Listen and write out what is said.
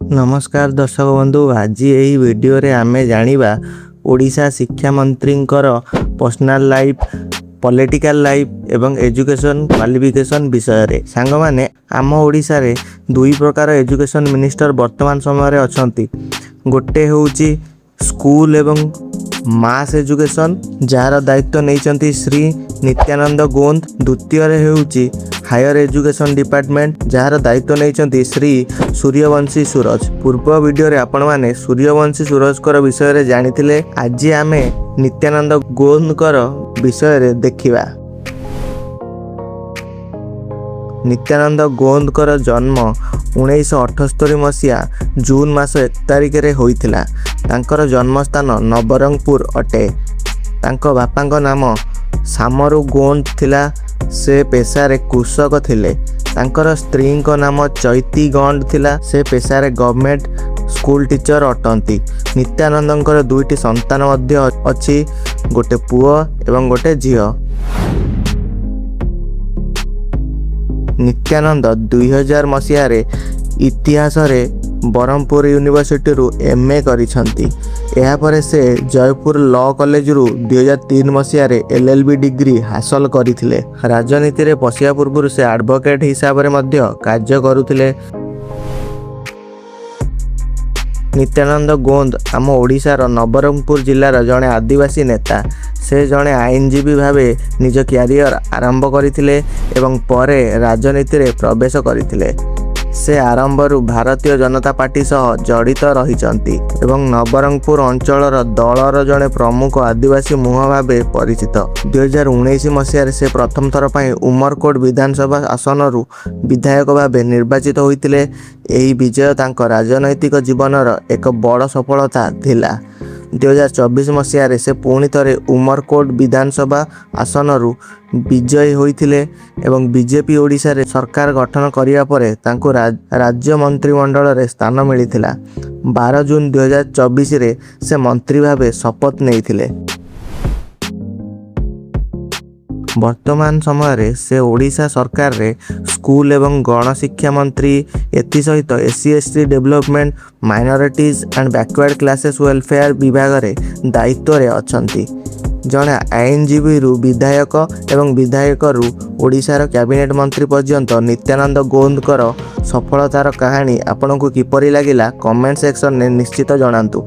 नमस्कार दर्शक बंधु, आज यही वीडियो रे आमे जानिबा ओडिशा शिक्षा मंत्री पर्सनल लाइफ, पॉलिटिकल लाइफ एवं एजुकेशन क्वालिफिकेशन विषय रे। सांग माने आम ओडिशा रे दुई प्रकार एजुकेशन मिनिस्टर वर्तमान समय रे अछंती। गोटे होउची स्कूल एवं मास एजुकेशन जार दायित्व नहीं श्री नित्यानंद गोंद। द्वितीय रे होउची हायर एजुकेशन डिपार्टमेंट जार दायित्व नहीं श्री सूर्यवंशी सूरज। पूर्व वीडियो रे आपण माने सूर्यवंशी सूरज कर विषय रे जानिथिले। आज आमे नित्यानंद गोंद कर विषय रे देखिबा। नित्यानंद गोंद कर जन्म 1978 मसीहा जून मास 1 तारिख रे होइथिला। तांकर जन्मस्थान नबरंगपुर अटे। तांको बापांको नाम सामरू गोंद थिला। से पेशारे कृषक थिले। तांकर स्त्री को नाम चैती गंड थिला। से पेशारे गवर्नमेंट स्कूल टीचर अटंती। नित्यानंदंकर दुईटी संतान मध्य अछि, गोटे पुओ एवं गोटे झियो। नित्यानंद 2000 मसीह रे इतिहास रे बरहमपुर यूनिवर्सिटी रु एमए करिसंती। एहा परे से जयपुर लॉ कॉलेज रु 2003 मसीह रे एलएलबी डिग्री हासिल करिथिले। राजनीति रे पसिया पूर्व से एडवोकेट हिसाब रे मध्य कार्य करुथिले। नित्यानंद गोंद आम ओडिशार नबरंगपुर जिलार जड़े आदिवासी नेता। से जड़े आईनजीवी भावे निज क्यारियर आरंभ करथिले एवं परे राजनीति रे प्रवेश करथिले। से आरंभरू भारतीय जनता पार्टी सह जड़ित रहिचंती एवं नबरंगपुर अंचलर दलर जड़े प्रमुख आदिवासी मुह भावे परिचित। 2019 मसीह से प्रथम थर पर उमरकोट विधानसभा आसनरू विधायक भावे निर्वाचित होइतिले। एही विजय तांको राजनैतिक जीवनर एक बड़ सफलता थिला। 2024 मसीह से पुणी थे उमरकोट विधानसभा आसनरू विजयी होइथिले एवं बीजेपी ओडिशा रे सरकार गठन करिया परे तांको राज्य मंत्रिमंडल रे स्थान मिलिथिला। 12 जून 2024 रे से मंत्री भावे शपथ नेइथिले। वर्तमान समय रे से ओडिशा सरकार रे स्कूल एवं गणशिक्षा मंत्री एथि सहित SC ST development, minorities and backward classes welfare विभाग रे दायित्व रे अछंती। जणे आईनजीवी रु विधायक एवं विधायक रु ओडिशार कैबिनेट मंत्री पर्यंत नित्यानंद गोंद कर सफलतार कहानी आपनकु किपरि लागिला कमेंट सेक्शन ने निश्चित जणांतु।